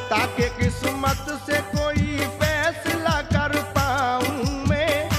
ताकि किस्मत से कोई फैसला कर पाऊं मैं।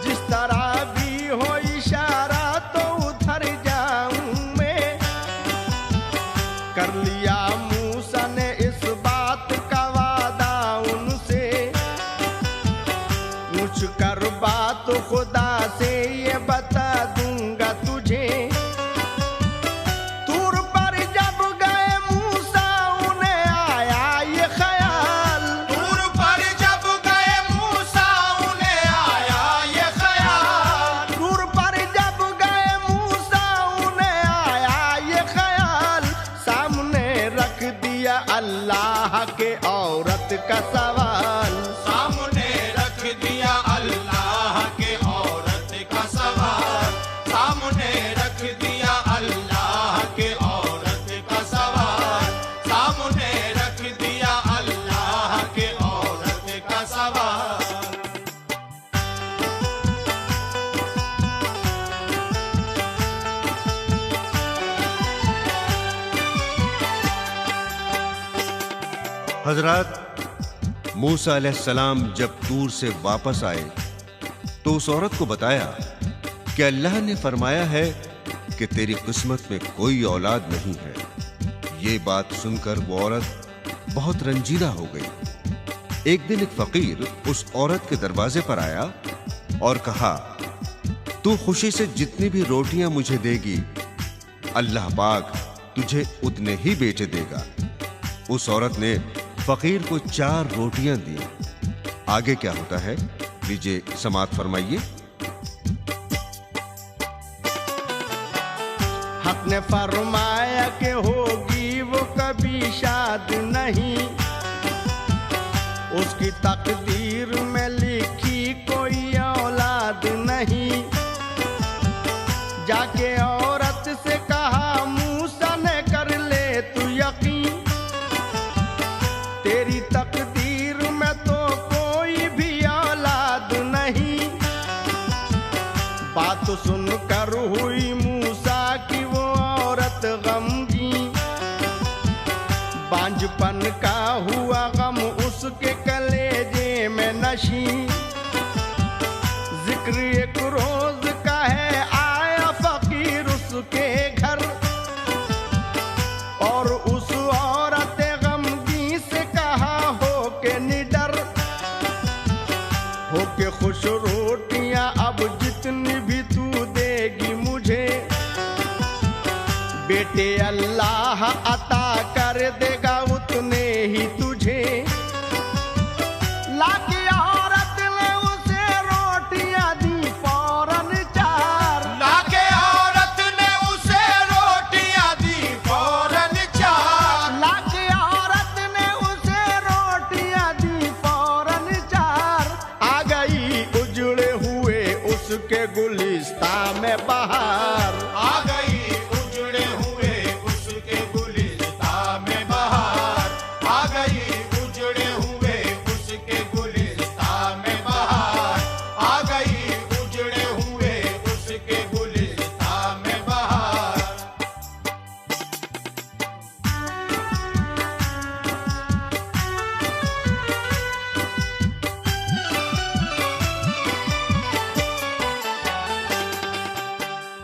जिस तरह भी हो इशारा तो उधर जाऊं मैं। कर लिया मूसा ने इस बात का वादा उनसे, पूछ कर बात खुदा से ये बता दूंगा तुझे। तूर पर जब गए मूसा उन्हें आया ये ख्याल। तूर पर जब गए मूसा उन्हें आया ये ख्याल। तूर पर जब गए मूसा उन्हें आया ये ख्याल। सामने रख दिया अल्लाह के औरत का सवाल। सामने रख दिया अल्लाह के औरत का सवाल। सामने रख दिया अल्लाह के औरत का सवाल। सामने रख दिया अल्लाह के औरत का सवाल। हजरत मूसा अलैहिस्सलाम जब तूर से वापस आए तो उस औरत को बताया कि अल्लाह ने फरमाया है कि तेरी किस्मत में कोई औलाद नहीं है। ये बात सुनकर वो औरत बहुत रंजीदा हो गई। एक दिन एक फकीर उस औरत के दरवाजे पर आया और कहा, तू खुशी से जितनी भी रोटियां मुझे देगी, अल्लाह पाक तुझे उतने ही बेटे देगा। उस औरत ने फकीर को 4 रोटियां दी। आगे क्या होता है लीजिए समाअत फरमाइए। हक ने फरमाया कि होगी वो कभी शाद नहीं। उसकी तकदीर में लिखी कोई औलाद नहीं। जाके औरत से कहा मूसा ने कर ले तू यकीन। तेरी तकदीर में तो कोई भी औलाद नहीं। बात सुनकर हुई मूसा की वो औरत गमगीन। बांझपन का हुआ गम उसके कलेजे में नशी। जिक्र एक रोज का है आया फकीर उसके घर। और उस औरत गमगीन से कहा हो के निडर। हो के खुश रोटियां अब जितनी भी तू देगी मुझे, बेटे अल्लाह अता कर देगा उतने ही तुझे। लाकी औरत ने उसे रोटियां दी फौरन 4। लाके औरत ने उसे रोटियां दी फौरन 4। लाकी औरत ने उसे रोटियां दी फौरन 4। आ गई उजड़े हुए उसके गुलिस्ता में बहार। आ गई उजड़े हुए उसके गुलिस्ता में बहार। आ गई उजड़े हुए उसके गुलिस्ता में बहार। आ गई उजड़े हुए उसके गुलिस्ता में बहार।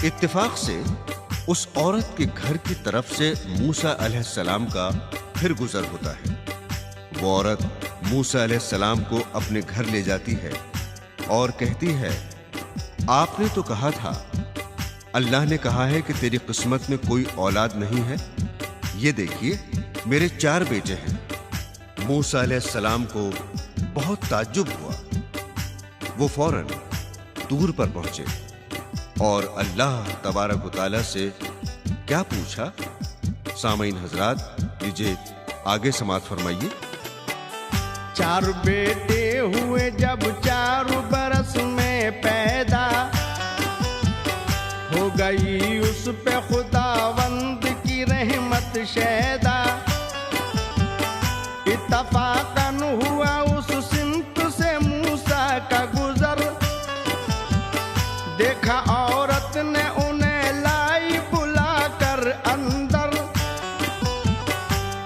इत्तेफाक से उस औरत के घर की तरफ से मूसा अलैहिस्सलाम का फिर गुजर होता है। वो औरत मूसा अलैहिस्सलाम को अपने घर ले जाती है और कहती है, आपने तो कहा था, अल्लाह ने कहा है कि तेरी किस्मत में कोई औलाद नहीं है। ये देखिए मेरे 4 बेटे हैं। मूसा अलैहिस्सलाम को बहुत ताज्जुब हुआ। वो फौरन तूर पर पहुंचे और अल्लाह तबारक व तआला से क्या पूछा, सामईन हजरात लीजिए आगे समाअत फरमाइए। 4 बेटे हुए जब 4 बरस में पैदा। हो गई उस पे खुदावंद की रहमत शैदा। इत्तफाकन हुआ उस सिमत से मूसा का गुजर। देखा औरत ने उन्हें लाई बुला कर अंदर।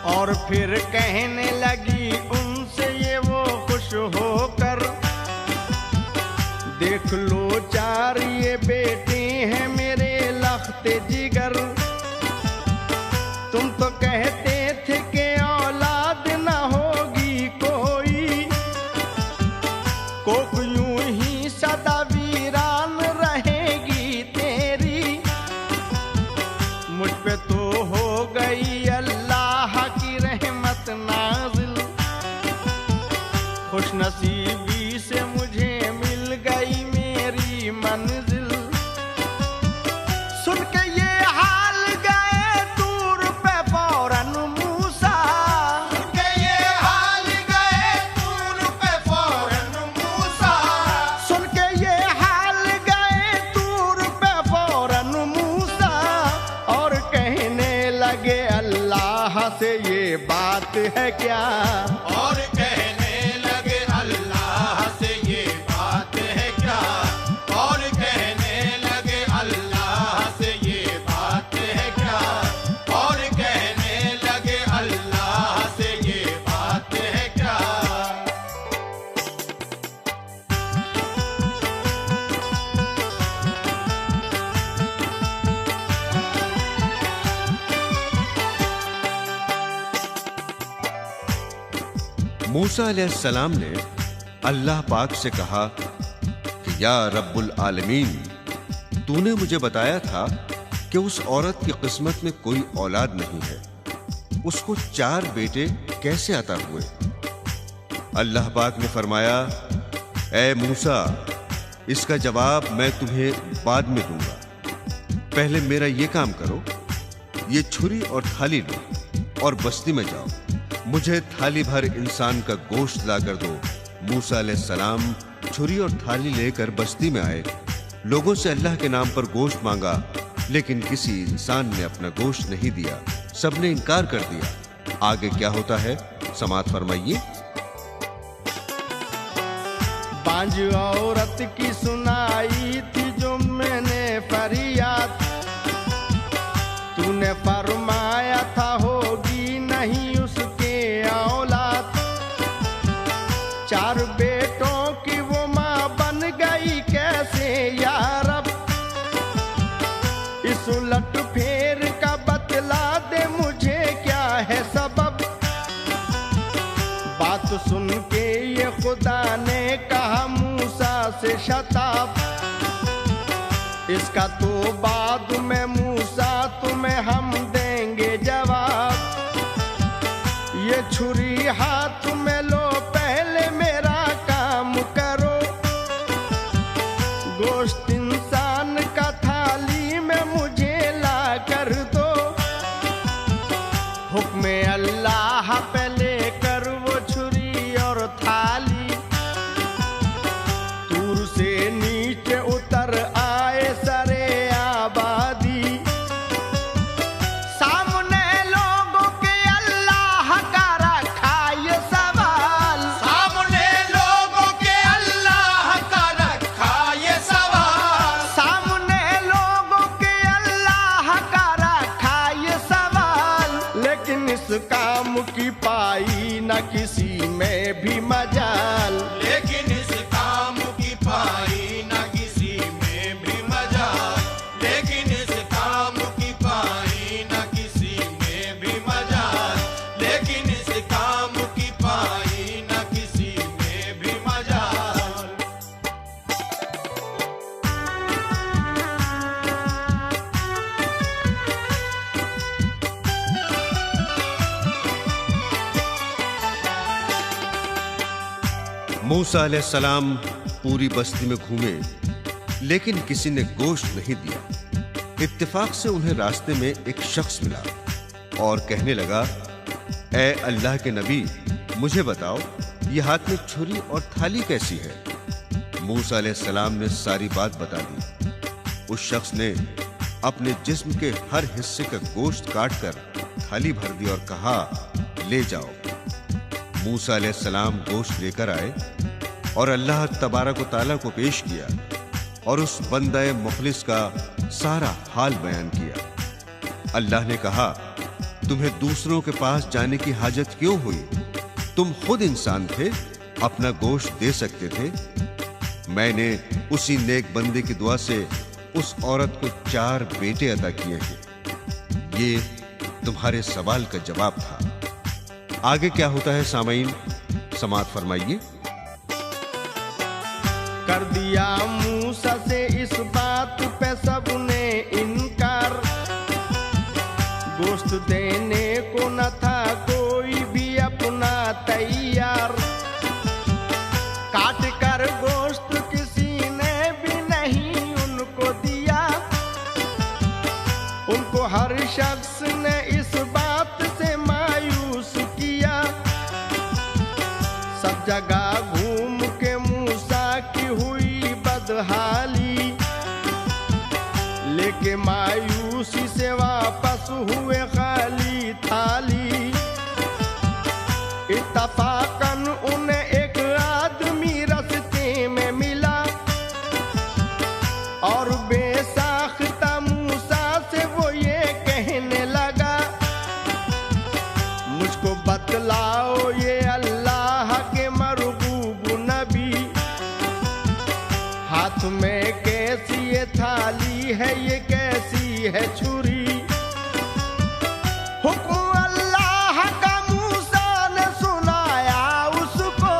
और और फिर कहने लगी उनसे ये वो खुश होकर, देख लो 4 ये बेटे हैं मेरे लख्ते जिगर। तुम तो कहते थे कि औलाद न होगी कोई, कोक यूं ही सदा वीरान रहेगी तेरी। मुझ पे तो हो गई अल्लाह की रहमत नाज़िल, खुशनसीबी से मुझे मिल गई मेरी मंजिल। सुन के ये हाल गए दूर पे फौरन मूसा, सुन के ये हाल गए दूर पे फौरन मूसा, सुन के ये हाल गए दूर पे फौरन मूसा। और कहने लगे अल्लाह से ये बात है क्या, और कहने लगे अल्लाह से ये बात है क्या, और कहने लगे अल्लाह से ये बात है क्या, और कहने लगे अल्लाह से ये बात है क्या। मूसा अलैहिस्सलाम ने अल्लाह पाक से कहा कि या रब्बुल आलमीन, तूने मुझे बताया था कि उस औरत की किस्मत में कोई औलाद नहीं है, उसको 4 बेटे कैसे अता हुए? अल्लाह पाक ने फरमाया, ए मूसा, इसका जवाब मैं तुम्हें बाद में दूंगा, पहले मेरा ये काम करो, ये छुरी और थाली लो और बस्ती में जाओ, मुझे थाली भर इंसान का गोश्त ला कर दो। मूसा अलैहिस्सलाम छुरी और थाली लेकर बस्ती में आए, लोगों से अल्लाह के नाम पर गोश्त मांगा, लेकिन किसी इंसान ने अपना गोश्त नहीं दिया, सबने इनकार कर दिया। आगे क्या होता है समाअत फरमाइए। बांझ औरत की सुनाई थी जो मैंने फरियाद, तूने फरमाया था होगी नहीं उसके औलाद। 4 बेटों की वो माँ बन गई कैसे या रब, इस उलट फेर का बतला दे मुझे क्या है सबब। बात सुन के ये खुदा ने कहा मूसा से शताब, इसका तो बाद में मूसा तुम्हें हम देंगे जवाब। ये छुरी हाथ में लो, पहले मेरा काम करो, गोश्त इंसान का थाली में मुझे ला कर दो। हुक्म अल्लाह पे लेकर वो छुरी और थाली दूर से नीचे उतर आए सरे आबादी। सामने लोगों के अल्लाह का रखा ये सवाल, सामने लोगों के अल्लाह का रखा ये सवाल, सामने लोगों के अल्लाह का रखा ये सवाल। लेकिन इस काम की पाई न किसी में भी मजाल, लेकिन इस काम की पाई न किसी में भी मजाल, लेकिन इस काम की पाई न किसी में भी मजाल, लेकिन इस काम की पाई न किसी में भी मजाल। मूसा अलैहिस्सलाम पूरी बस्ती में घूमे, लेकिन किसी ने गोश्त नहीं दिया। इत्तेफाक से उन्हें रास्ते में एक शख्स मिला और कहने लगा, ए अल्लाह के नबी, मुझे बताओ ये हाथ में छुरी और थाली कैसी है? मूसा अलैहिस्सलाम ने सारी बात बता दी। उस शख्स ने अपने जिस्म के हर हिस्से का गोश्त काटकर थाली भर दी और कहा, ले जाओ। मूसा अलैहिस्सलाम गोश्त लेकर आए और अल्लाह तबारक व तआला को पेश किया और उस बंदे मुखलिस का सारा हाल बयान किया। अल्लाह ने कहा, तुम्हें दूसरों के पास जाने की हाजत क्यों हुई? तुम खुद इंसान थे, अपना गोश्त दे सकते थे। मैंने उसी नेक बंदे की दुआ से उस औरत को 4 बेटे अता किए हैं। ये तुम्हारे सवाल का जवाब था। आगे क्या होता है सामईन, समाअत फरमाइए। कर दिया मूसा से इस बात पे सबने इनकार, गोश्त देने को न था कोई भी अपना तैयार। काट कर गोश्त किसी ने भी नहीं उनको दिया, उनको हर शख्स ने इस बात से मायूस किया। सब जगह घूम के मूसा की हुई बदहाली, लेके मायूसी से वापस हुए खाली थाली। इत्तफाकन उन्हें एक आदमी रास्ते में मिला और बेसाख्ता मूसा से वो ये कहने लगा, मुझको बतलाओ ये अल्लाह के मरबूब नबी, हाथ में कैसी ये थाली है, ये कैसी है छुरी। हुक्म अल्लाह का मूसा ने सुनाया उसको,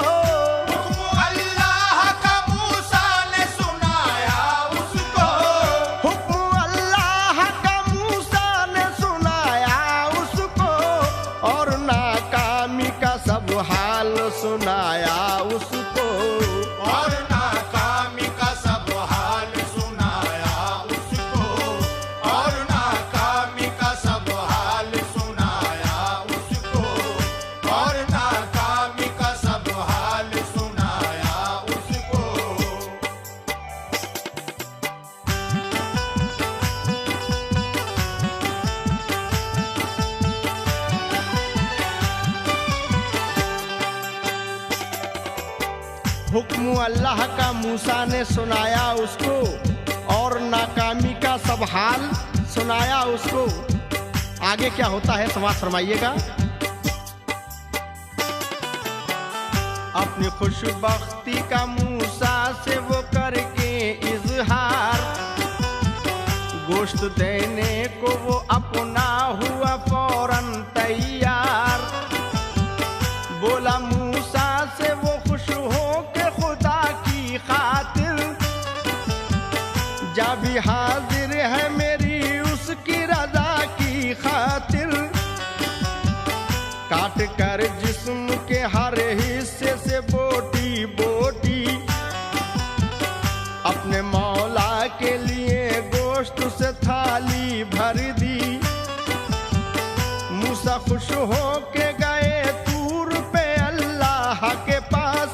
हुक्म अल्लाह का मूसा ने सुनाया उसको, हुक्म अल्लाह का मूसा ने सुनाया उसको, और नाकामी का सब हाल सुनाया उसको। और नाकामी का सब हाल सुनाया उसको, और नाकामी का सब हाल सुनाया उसको, और नाकामी का सब हाल सुनाया उसको। हुक्म अल्लाह का मूसा ने सुनाया उसको, और नाकामी का सब हाल सुनाया उसको। आगे क्या होता है समाअत फरमाइएगा। अपनी खुशबख्ती का मूसा से वो करके इजहार, गोश्त देने को वो अपना हुआ फौरन तैयार। बोला मूसा से वो खुश हो के खुदा की खातिर, जा भी हाजिर है मेरी उसकी रजा की खातिर। काट कर जिस्म के हर हिस्से से बोटी बोटी, अपने मौला के लिए गोश्त से थाली भर दी। मूसा खुश हो के गए तूर पे अल्लाह के पास,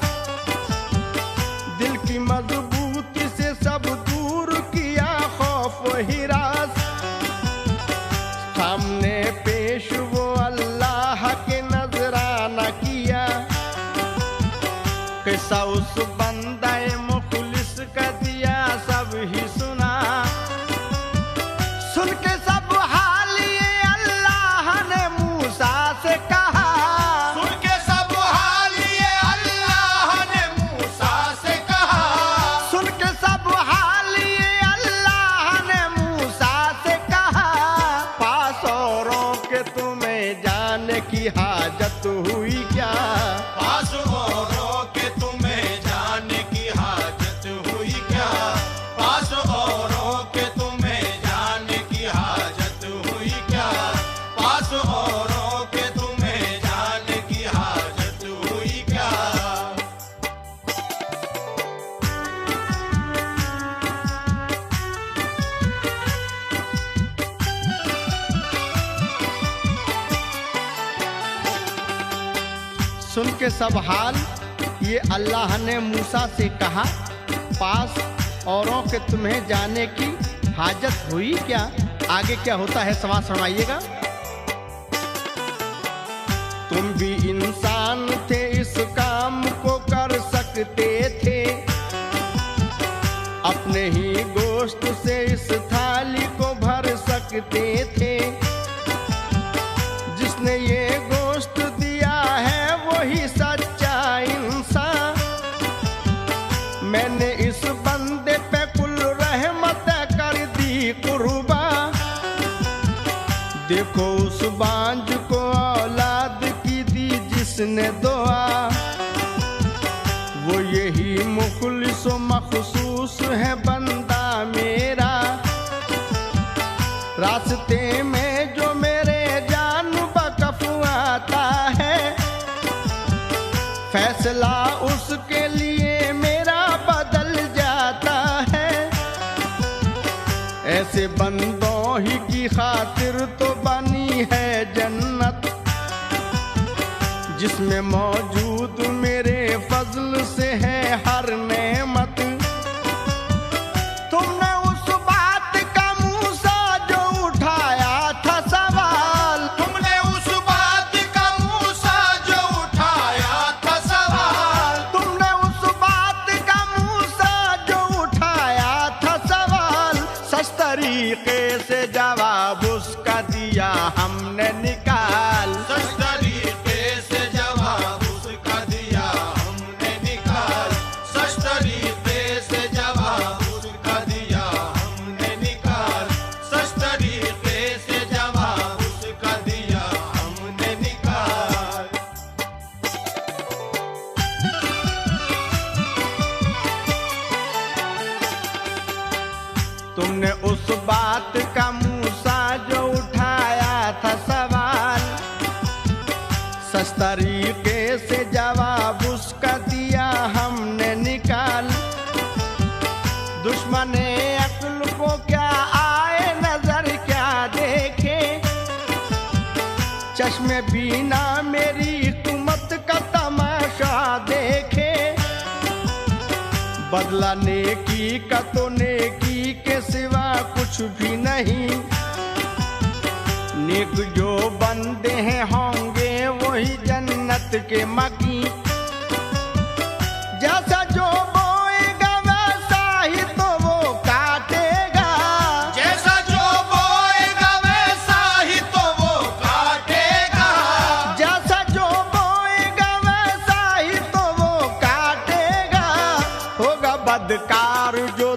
दिल की मजबूती से सब दूर किया खौफ हिरास। सामने पेश वो अल्लाह के नजराना किया, किस्सा उस बंदाए मुखलिस का दिया सब ही सुना। सुन के सब हाल ये अल्लाह ने मूसा से कहा, सुन के सब हाल ये अल्लाह ने मूसा से कहा, सुन के सब हाल ये अल्लाह ने मूसा से कहा। पास औरों के तुम्हें जाने की हाजत हुई क्या, पास औरों के तुम्हें जाने की हाजत हुई क्या, पास औरों के तुम्हें जाने की हाजत हुई क्या, पास औरों के तुम्हें जाने की हाजत हुई क्या। सुन के सब हाल ये अल्लाह ने मूसा से कहा, पास औरों के तुम्हें जाने की हाजत हुई क्या। आगे क्या होता है समाअत फरमाइएगा। तुम भी इंसान थे, इस काम को कर सकते थे, अपने ही गोश्त से इस थाली को भर सकते थे। जिसने ये गोश्त दिया है वही सच्चा इंसान। मैंने इस बंदे पे कुल रहमत कर दी कुर्बा। देखो उस बांझ को औलाद की दी जिसने दुआ। वो यही मुखलिस व मखसूस है बंदा मेरा। रास्ते में जो मेरे जान बकफ आता है, फैसला उसके लिए मेरा बदल जाता है। ऐसे बंदों ही की खातिर तो बनी है जन्नत, जिसमें मौजूद मेरे फजल से है हर नेमत। तुमने उस बात का मूसा जो उठाया था सवाल, तुमने उस बात का मूसा जो उठाया था सवाल, तुमने उस बात का मूसा जो उठाया था सवाल, सच तरीके से जवाब उसका दिया हमने निकाल। सच तरीके से जवाब उसका दिया हमने निकाल। सच तरीके से जवाब उसका दिया हमने निकाल। सच तरीके से जवाब उसका दिया हमने निकाल। तुमने उस बात का मूसा जो उठाया था सवाल, सच तरीके से जवाब उसका दिया हमने निकाल। दुश्मने अक्ल को क्या आए नजर क्या देखे, चश्मे बीना मेरी हुकूमत का तमाशा देखे। बदला नेकी का तो नेकी के सिवा कुछ भी नहीं। नेक जो बंदे हैं होंगे वही जन्नत के मकी। जैसा जो बोएगा वैसा ही तो वो काटेगा। जैसा जो बोएगा वैसा ही तो वो काटेगा। जैसा जो बोएगा वैसा ही तो वो काटेगा। होगा बदकार जो